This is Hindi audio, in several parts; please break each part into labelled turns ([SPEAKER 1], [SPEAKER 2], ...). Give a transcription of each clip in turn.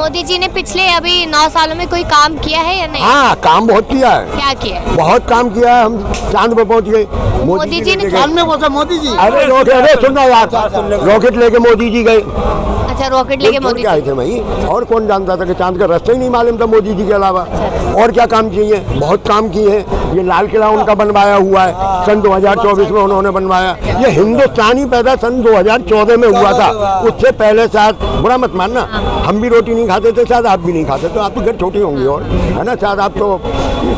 [SPEAKER 1] मोदी जी ने पिछले अभी 9 सालों में कोई काम किया है या नहीं?
[SPEAKER 2] हाँ, काम बहुत किया है।
[SPEAKER 1] क्या किया है?
[SPEAKER 2] बहुत काम किया है। हम चांद पे पहुंच गए।
[SPEAKER 1] मोदी जी ने
[SPEAKER 2] चांद में पहुंचा
[SPEAKER 3] मोदी जी।
[SPEAKER 2] अरे सुनना यार, रॉकेट लेके मोदी जी गए।
[SPEAKER 1] अच्छा, रॉकेट लेके मोदी
[SPEAKER 2] आए थे भाई। और कौन जानता था कि चांद का रास्ता ही नहीं मालूम था मोदी जी के अलावा। और क्या काम किए? बहुत काम किए हैं। ये लाल किला उनका बनवाया हुआ है, सन 2024 में उन्होंने बनवाया। ये हिंदुस्तानी पैदा सन 2014 में हुआ था। उससे पहले शायद, बुरा मत मानना, हम भी रोटी नहीं खाते थे, शायद आप भी नहीं खाते। तो आपकी घर छोटी होंगी और है ना, शायद आप तो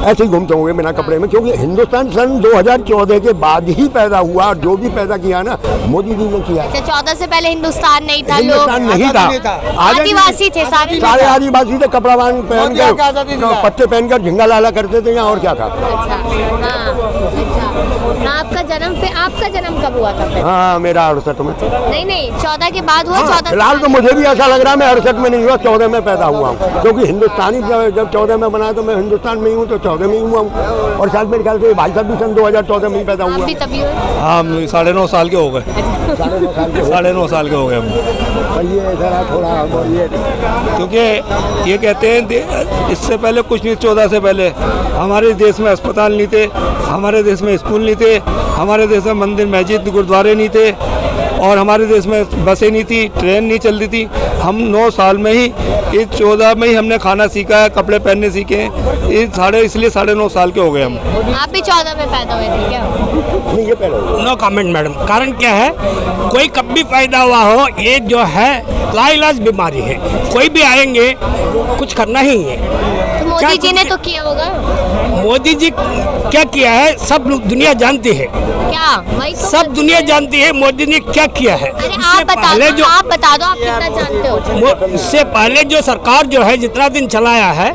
[SPEAKER 2] ऐसे ही घूमते होंगे बिना कपड़े में, क्योंकि हिंदुस्तान सन 2014 के बाद ही पैदा हुआ। और जो भी पैदा किया ना, मोदी जी ने किया।
[SPEAKER 1] 14 से पहले हिंदुस्तान नहीं था,
[SPEAKER 2] हिंदुस्तान नहीं था,
[SPEAKER 1] आदिवासी थे,
[SPEAKER 2] सारे आदिवासी थे। कपड़ा पहन कर, पत्ते पहनकर झिंगा लाला करते थे यहाँ। और क्या था?
[SPEAKER 1] आपका जन्म कब हुआ था?
[SPEAKER 2] हाँ, मेरा 68 में।
[SPEAKER 1] नहीं, 14 के बाद हुआ। 14
[SPEAKER 2] फिलहाल तो मुझे भी ऐसा लग रहा है मैं 68 में नहीं हुआ, 14 में पैदा हुआ हूँ। क्योंकि हिंदुस्तानी जब 14 में बनाया तो मैं हिंदुस्तान में ही हूँ, तो 14 में ही हुआ हूँ। और शायद मेरे ख्याल से भाई साहब भी सन 2014 में ही पैदा हुआ।
[SPEAKER 3] हाँ, 9.5 साल के हो गए। 9.5 साल के हो गए हम।
[SPEAKER 2] ये थोड़ा
[SPEAKER 3] क्योंकि ये कहते हैं इससे पहले कुछ नहीं, 14 से पहले हमारे देश में अस्पताल नहीं थे, हमारे देश में स्कूल नहीं थे, हमारे देश में मंदिर मस्जिद गुरुद्वारे नहीं थे, और हमारे देश में बसें नहीं थी, ट्रेन नहीं चलती थी। हम 9 साल में ही, इस 14 में ही हमने खाना सीखा है, कपड़े पहनने सीखे हैं। इसलिए 9.5 साल के हो गए हम।
[SPEAKER 1] आप भी 14 में पैदा हुए थे क्या?
[SPEAKER 2] नहीं, ये पहले।
[SPEAKER 4] No comment madam. कारण क्या है, कोई कब भी पैदा हुआ हो, ये जो है लाइलाज बीमारी है। कोई भी आएंगे, कुछ करना ही है।
[SPEAKER 1] तो मोदी जी ने तो किया होगा।
[SPEAKER 4] मोदी जी क्या किया है सब दुनिया जानती है।
[SPEAKER 1] क्या? वही तो
[SPEAKER 4] सब दुनिया जानती है मोदी ने क्या किया है।
[SPEAKER 1] अरे आप बता दो, आप कितना जानते हो?
[SPEAKER 4] इससे पहले जो सरकार जो है जितना दिन चलाया है,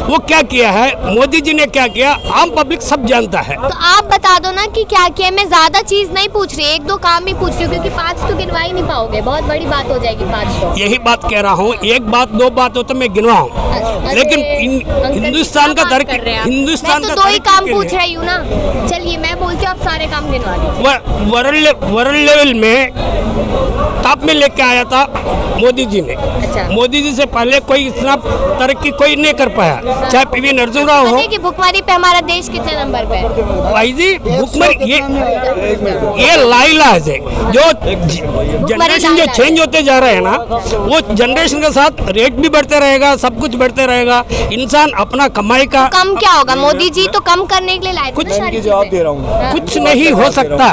[SPEAKER 4] वो क्या किया है, मोदी जी ने क्या किया, आम पब्लिक सब जानता है।
[SPEAKER 1] तो आप बता दो ना कि क्या किया। मैं ज्यादा चीज नहीं पूछ रही, 1-2 काम भी पूछ रही हूँ, क्योंकि 5 तो गिनवा ही नहीं पाओगे, बहुत बड़ी बात हो जाएगी 5 तो।
[SPEAKER 4] यही बात कह रहा हूँ, 1 बात 2 बात हो तो मैं गिनवाऊँ, लेकिन हिंदुस्तान का तरक्की, हिंदुस्तान का
[SPEAKER 1] 2 ही काम पूछ रही हूँ ना। चलिए, मैं बोलती हूँ, आप सारे काम गिनवा दीजिए।
[SPEAKER 4] वर्ल्ड लेवल में टॉप में लेके आया था मोदी जी ने।
[SPEAKER 1] अच्छा।
[SPEAKER 4] मोदी जी से पहले कोई इतना तरक्की कोई नहीं कर पाया, चाहे पीवी नरसिम्हा राव हो।
[SPEAKER 1] कि भुखमरी पे हमारा देश कितने नंबर पे है?
[SPEAKER 4] भाई जी, भुखमरी ये लाइलाज है। जो जनरेशन जो चेंज होते जा रहे हैं ना, वो जनरेशन के साथ रेट भी बढ़ते रहेगा, सब कुछ बढ़ते रहेगा। इंसान अपना कमाई का
[SPEAKER 1] कम क्या होगा? मोदी जी तो कम करने के लिए लाए।
[SPEAKER 4] कुछ
[SPEAKER 3] जवाब दे रहा हूँ,
[SPEAKER 4] कुछ नहीं हो सकता।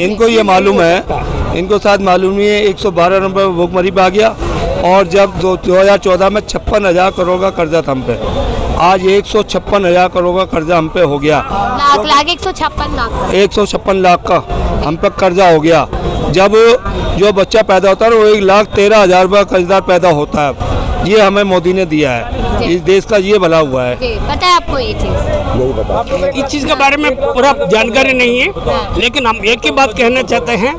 [SPEAKER 3] इनको ये मालूम है, इनको शायद मालूम नहीं है, 112 नंबर भुखमरी पे आ गया। और जब 2014 में 56,000 करोड़ का कर्जा था हम पे, आज 156,000 करोड़ का कर्जा हम पे हो गया।
[SPEAKER 1] लाख 156 लाख
[SPEAKER 3] 156 लाख का हम पे कर्जा हो गया। जब जो बच्चा पैदा होता है ना, वो 1,13,000 रुपये कर्जदार पैदा होता है। ये हमें मोदी ने दिया है, इस देश का ये भला हुआ है।
[SPEAKER 1] पता है आपको ये चीज?
[SPEAKER 2] नहीं पता।
[SPEAKER 4] इस चीज के बारे में पूरा जानकारी नहीं है, लेकिन हम एक ही बात कहना चाहते हैं,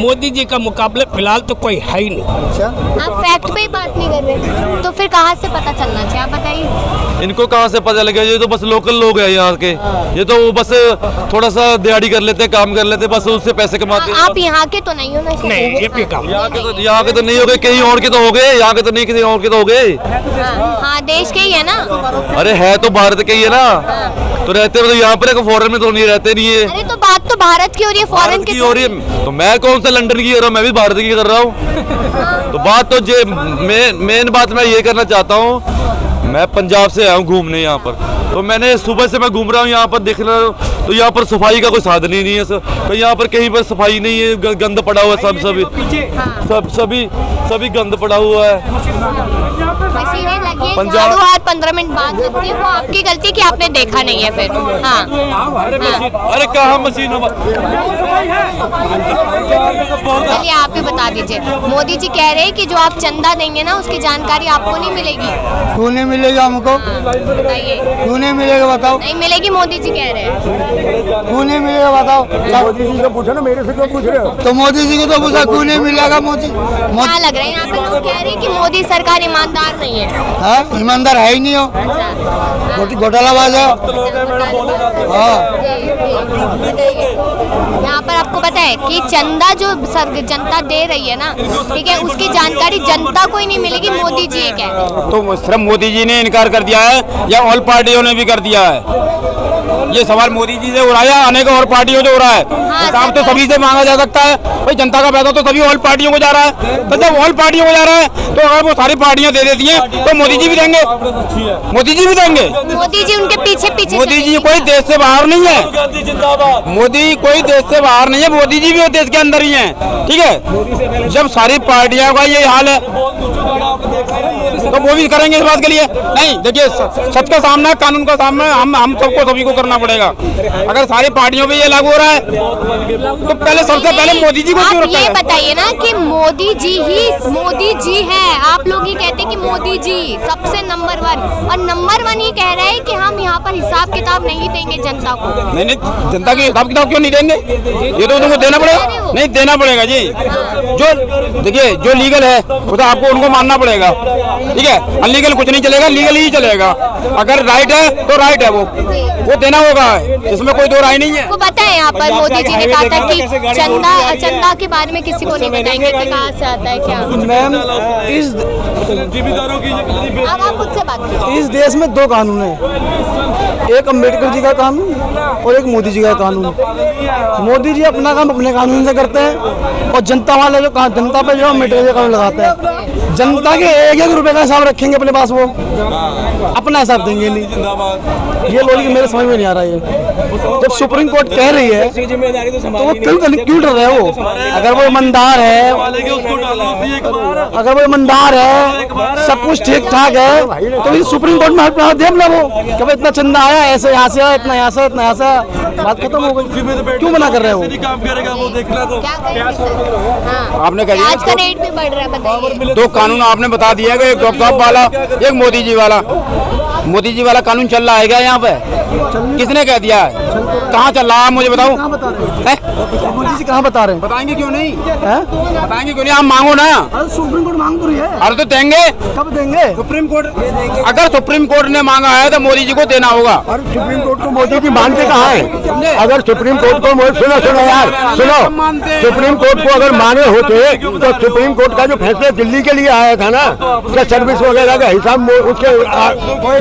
[SPEAKER 4] मोदी जी का मुकाबला फिलहाल तो कोई है ही नहीं।
[SPEAKER 1] आप फैक्ट पे ही बात नहीं कर रहे, तो फिर कहाँ से पता चलना चाहिए? आप बताइए।
[SPEAKER 5] इनको कहाँ से पता लगेगा? ये तो बस लोकल लोग हैं यहाँ के, ये तो बस थोड़ा सा दिहाड़ी कर लेते, काम कर लेते, बस उससे पैसे कमाते हैं।
[SPEAKER 1] आप यहाँ के तो नहीं हो ना?
[SPEAKER 4] नहीं, ये भी काम
[SPEAKER 5] यहाँ के तो नहीं हो गए, कहीं और के तो हो गए, यहाँ के तो नहीं, किसी और के तो हो गए।
[SPEAKER 1] हाँ, देश के ही है ना।
[SPEAKER 5] अरे है तो भारत के ही है ना, तो रहते तो यहाँ पर, फॉरेन में तो नहीं रहते नहीं है।
[SPEAKER 1] अरे तो बात तो भारत की हो रही है, फॉरेन की
[SPEAKER 5] हो रही है। तो मैं कौन सा लंदन की कर रहा हूँ, मैं भी भारत की कर रहा हूँ। तो बात तो जे मेन बात मैं ये करना चाहता हूँ, मैं पंजाब से आया हूँ घूमने यहाँ पर, तो मैंने सुबह से मैं घूम रहा हूँ यहाँ पर, देख रहा हूँ तो यहाँ पर सफाई का कोई साधन ही नहीं है सर। तो यहाँ पर कहीं पर सफाई नहीं है, गंद पड़ा हुआ है, सभी गंद पड़ा हुआ है।
[SPEAKER 1] पंजाब 15 मिनट बाद लगती है, वो आपकी गलती कि आपने देखा नहीं है फिर। हाँ,
[SPEAKER 5] अरे कहाँ मशीन?
[SPEAKER 1] चलिए आप ही बता दीजिए। मोदी जी कह रहे हैं कि जो आप चंदा देंगे ना, उसकी जानकारी आपको नहीं मिलेगी।
[SPEAKER 6] क्यों नहीं मिलेगा हमको?
[SPEAKER 1] बताइए।
[SPEAKER 6] क्यों नहीं नहीं मिलेगा बताओ?
[SPEAKER 1] नहीं मिलेगी, मोदी जी कह रहे हैं।
[SPEAKER 6] क्यों नहीं मिलेगा बताओ?
[SPEAKER 2] मोदी जी से पूछो ना, मेरे से क्यों पूछ रहे हो?
[SPEAKER 6] तो मोदी जी को तो पूछा क्यों नहीं मिलेगा मोदी?
[SPEAKER 1] क्या लग रहा है यहाँ पे लोग कह रहे हैं कि मोदी सरकार ईमानदार नहीं है।
[SPEAKER 6] हाँ, ईमानदार है ही नहीं हो,
[SPEAKER 1] अच्छा,
[SPEAKER 6] घोटालाबाज है। हाँ,
[SPEAKER 1] यहाँ पर आपको पता है कि चंदा जो जनता दे रही है ना, ठीक है, उसकी जानकारी जनता को ही नहीं मिलेगी, मोदी जी ये कह रहे हैं।
[SPEAKER 7] तो सिर्फ मोदी जी ने इनकार कर दिया है या ऑल पार्टियों ने भी कर दिया है? ये सवाल मोदी जी से हो रहा है या अनेक और पार्टियों से हो रहा है? काम तो सभी से मांगा जा सकता है भाई, जनता का पैसा तो सभी ऑल पार्टियों को जा रहा है। तो जब ऑल पार्टियों को जा रहा है तो अगर वो सारी पार्टियां दे देती हैं तो मोदी जी भी देंगे, मोदी जी भी देंगे।
[SPEAKER 1] मोदी जी उनके पीछे पीछे
[SPEAKER 7] मोदी जी कोई देश से बाहर नहीं है, मोदी कोई देश से बाहर नहीं है, मोदी जी भी देश के अंदर ही हैं, ठीक है। जब सारी पार्टियों का ये हाल है तो वो भी करेंगे इस बात के लिए? नहीं, देखिए सच का सामना है, कानून का सामना है, हम सबको सभी को करना पड़ेगा। अगर सारी पार्टियों पे ये लागू हो रहा है तो पहले सबसे पहले मोदी जी को क्यों रखा
[SPEAKER 1] ये
[SPEAKER 7] है?
[SPEAKER 1] बताइए ना कि मोदी जी है, आप लोग ही कहते हैं कि मोदी जी सबसे नंबर 1, और नंबर 1 ही कह रहे हैं कि हम यहाँ पर हिसाब किताब नहीं देंगे जनता को।
[SPEAKER 7] नहीं, जनता की हिसाब किताब क्यों नहीं देंगे? ये तो तुमको देना पड़ेगा। नहीं, देना पड़ेगा जी। जो देखिए जो लीगल है वो तो आपको उनको मानना पड़ेगा, ठीक है। अनलीगल कुछ नहीं चलेगा, लीगल ही चलेगा। अगर राइट है तो राइट है, वो देना होगा, इसमें कोई दो राय नहीं है।
[SPEAKER 1] आपको पता है यहाँ पर मोदी जी ने कहा था कि चंदा के बारे में किसी को नहीं बताएंगे कि कहाँ से आता है क्या।
[SPEAKER 6] मैम, इस
[SPEAKER 1] अब आप मुझसे बात कीजिए।
[SPEAKER 6] इस देश में 2 कानून है, एक अम्बेडकर जी का कानून और एक मोदी जी का कानून। मोदी जी अपना काम अपने कानून से करते हैं और जनता वाले जो जनता पे जो अम्बेडकर जी का कानून लगाते हैं। जनता के 1-1 रुपए का हिसाब रखेंगे अपने पास, वो अपना हिसाब देंगे नहीं। ये लॉजिक मेरे समझ में नहीं आ रहा है। जब सुप्रीम कोर्ट कह रही है तो वो क्यों डर रहे हो? अगर वो ईमानदार है, सब कुछ ठीक ठाक है तो सुप्रीम कोर्ट में दे ना वो कि इतना चंदा आया, ऐसे यहाँ से, इतना यहाँ से, इतना यहाँ से, बात खत्म हो गई। क्यों मना कर रहे हो?
[SPEAKER 7] आपने कह दिया
[SPEAKER 1] आज का रेट भी बढ़ रहा है, बताइए।
[SPEAKER 7] 2 कानून आपने बता दिया कि एक डॉक्टर साहब वाला, एक मोदी जी वाला। मोदी जी वाला कानून चल रहा है क्या यहाँ पे? किसने कह दिया है? कहाँ चल रहा है मुझे बताओ।
[SPEAKER 6] मोदी जी कहाँ बता रहे हैं?
[SPEAKER 7] बताएंगे क्यों नहीं? बताएंगे क्यों नहीं? आप मांगो ना।
[SPEAKER 6] सुप्रीम कोर्ट मांग तो रही है।
[SPEAKER 7] अरे तो देंगे,
[SPEAKER 6] कब देंगे?
[SPEAKER 7] सुप्रीम कोर्ट, अगर सुप्रीम कोर्ट ने मांगा है तो मोदी जी को देना होगा।
[SPEAKER 2] और सुप्रीम कोर्ट को मोदी जी मानते कहाँ है? अगर सुप्रीम कोर्ट को सुनो यार, सुनो, सुप्रीम कोर्ट को अगर माने होते तो सुप्रीम कोर्ट का जो फैसला दिल्ली के लिए आया था ना, क्या सर्विस वगैरह का हिसाब उसके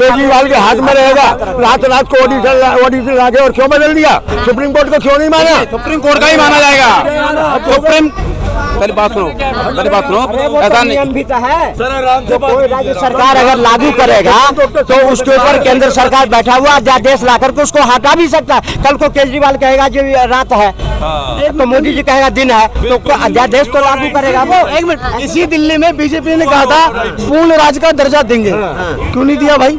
[SPEAKER 2] केजरीवाल के हाथ में रहेगा? रात को ऑडिटर लाके और क्यों बदल दिया? सुप्रीम कोर्ट को क्यों नहीं माना?
[SPEAKER 7] सुप्रीम कोर्ट का ही माना जाएगा। सुप्रीम, पहले बात सुनो, ऐसा नहीं
[SPEAKER 8] भी तो है। जो कोई राज्य सरकार अगर लागू करेगा तो उसके ऊपर केंद्र सरकार बैठा हुआ अध्यादेश ला करके उसको हटा भी सकता है। कल को केजरीवाल कहेगा जो रात है तो मोदी जी कहेगा दिन है, तो अध्यादेश तो लागू करेगा वो।
[SPEAKER 6] 1 मिनट, इसी दिल्ली में बीजेपी ने कहा था पूर्ण राज्य का दर्जा देंगे, क्यों नहीं दिया भाई?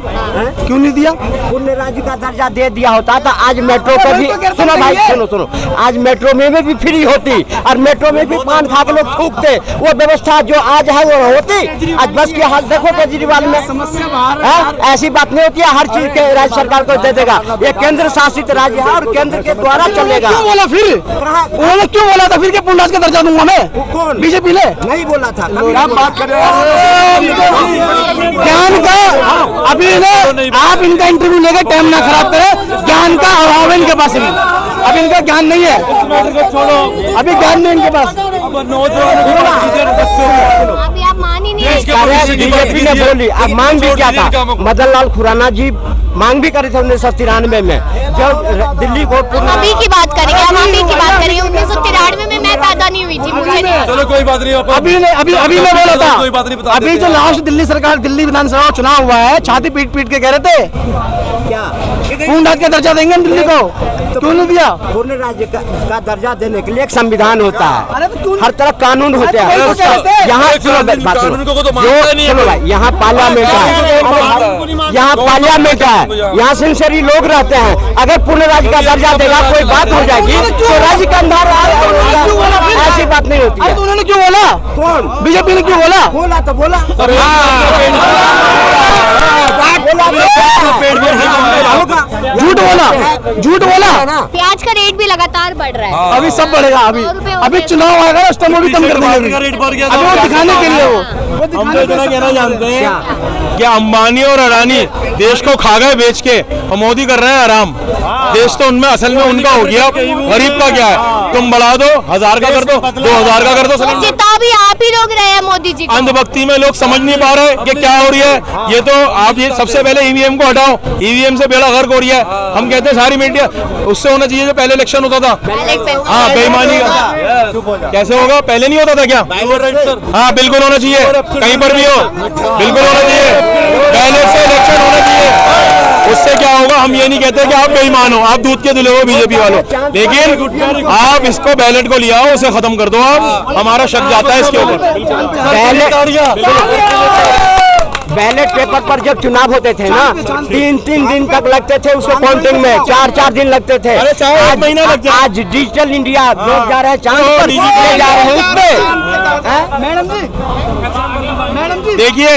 [SPEAKER 6] क्यों नहीं दिया?
[SPEAKER 8] पूर्ण राज्य का दर्जा दे दिया होता तो आज मेट्रो पर भी, सुनो भाई, सुनो, आज मेट्रो में भी फ्री होती और मेट्रो में भी पान खा के लोग थूकते। वो व्यवस्था जो आज है वो होती। आज बस की हाल देखो केजरीवाल में, ऐसी बात नहीं होती है। हर चीज के राज्य सरकार को दे देगा। ये केंद्र शासित राज्य है और केंद्र के द्वारा चलेगा।
[SPEAKER 6] क्यों बोला फिर? उन्होंने क्यों बोला था फिर कि पूर्ण राज्य का दर्जा दूंगा मैं?
[SPEAKER 8] कौन?
[SPEAKER 6] बीजेपी ने
[SPEAKER 8] नहीं बोला था।
[SPEAKER 2] आप बात कर रहे हैं
[SPEAKER 6] ज्ञान का, अभी आप इनका इंटरव्यू लेकर टाइम ना खराब करें। ज्ञान का अभाव है इनके पास में, अभी इनका ज्ञान नहीं है, अभी ज्ञान नहीं इनके पास।
[SPEAKER 1] अभी आप मान ही नहीं रहे।
[SPEAKER 8] बीजेपी ने बोली, अब मांग भी क्या था? मदन लाल खुराना जी मांग भी करे थे 1993 में, जब दिल्ली को
[SPEAKER 1] अभी की बात करेंगे, हम अभी की बात करेंगे। 1993 में मैं पैदा नहीं हुई थी, मुझे नहीं।
[SPEAKER 5] चलो कोई बात नहीं।
[SPEAKER 6] अभी मैं बोला था,
[SPEAKER 5] कोई बात नहीं, बता
[SPEAKER 6] अभी जो लास्ट दिल्ली सरकार, दिल्ली विधानसभा चुनाव हुआ है, छाती पीट पीट के कह रहे थे
[SPEAKER 8] क्या
[SPEAKER 6] पूर्ण राज्य का दर्जा देंगे दिल्ली को, क्यों नहीं दिया?
[SPEAKER 8] पूर्ण राज्य का दर्जा देने के लिए एक संविधान होता है,
[SPEAKER 6] अरे तो क्यों?
[SPEAKER 8] हर तरह कानून होते हैं। यहाँ सुनो बात सुनो भाई, यहाँ पार्लियामेंट है, यहाँ पार्लियामेंट है, यहाँ सिंसियरी लोग रहते हैं। अगर पूर्ण राज्य का दर्जा देगा कोई बात हो जाएगी तो राज्य का अंदर ऐसी बात नहीं होती है।
[SPEAKER 6] उन्होंने क्यों बोला?
[SPEAKER 8] कौन?
[SPEAKER 6] बीजेपी ने क्यों बोला?
[SPEAKER 8] बोला तो बोला।
[SPEAKER 6] झूठ बोला, झूठ बोला।
[SPEAKER 1] प्याज का रेट भी लगातार बढ़ रहा है।
[SPEAKER 6] अभी सब बढ़ेगा, अभी चुनाव आएगा, उस टाइम वो भी कम कर देंगे। अभी वो दिखाने के लिए वो
[SPEAKER 7] हम तो इतना कहना जानते हैं कि अंबानी और अडानी देश को खा गए बेच के, और मोदी कर रहे हैं आराम। देश तो उनमें असल में उनका हो गया, गरीब का क्या है? तुम बढ़ा दो, 1000 का कर दो, 2000 का कर दो।
[SPEAKER 1] जितना भी आप ही लोग रहे हैं मोदी जी को।
[SPEAKER 7] अंधभक्ति में लोग समझ नहीं पा रहे कि क्या हो रही है। ये तो आप ये सबसे पहले ईवीएम को हटाओ, ईवीएम से बेड़ा गर्क हो रही है। हम कहते हैं सारी मीडिया उससे होना चाहिए जो पहले इलेक्शन होता था। हाँ, बेईमानी कैसे होगा? पहले नहीं होता था क्या? हाँ, बिल्कुल होना चाहिए, कहीं पर भी हो, बिल्कुल होना चाहिए, पहले से इलेक्शन होना चाहिए। उससे क्या होगा? हम ये नहीं कहते कि आप बेईमान हो, आप दूध के धुले हो बीजेपी वालों, लेकिन आप इसको बैलेट को लिया हो, उसे खत्म कर दो। आप हमारा शक जाता है इसके ऊपर।
[SPEAKER 8] बैलेट पेपर पर जब चुनाव होते थे ना, 3-3 दिन तक लगते थे उसको काउंटिंग में, 4-4 दिन लगते थे। आज डिजिटल इंडिया, लोग जा रहे हैं चांद पर, जा रहे हैं उस पे।
[SPEAKER 7] देखिए,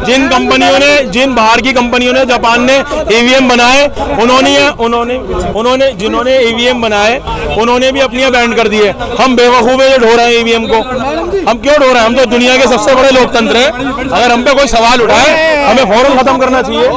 [SPEAKER 7] जिन कंपनियों ने, जिन बाहर की कंपनियों ने, जापान ने ईवीएम बनाए, उन्होंने जिन्होंने ईवीएम बनाए उन्होंने भी अपनी बैन कर दिए। हम बेवकूफ है जो ढो रहे हैं ईवीएम को। हम क्यों ढो रहे हैं? हम तो दुनिया के सबसे बड़े लोकतंत्र हैं। अगर हम पे कोई सवाल उठाए, हमें फौरन खत्म करना चाहिए।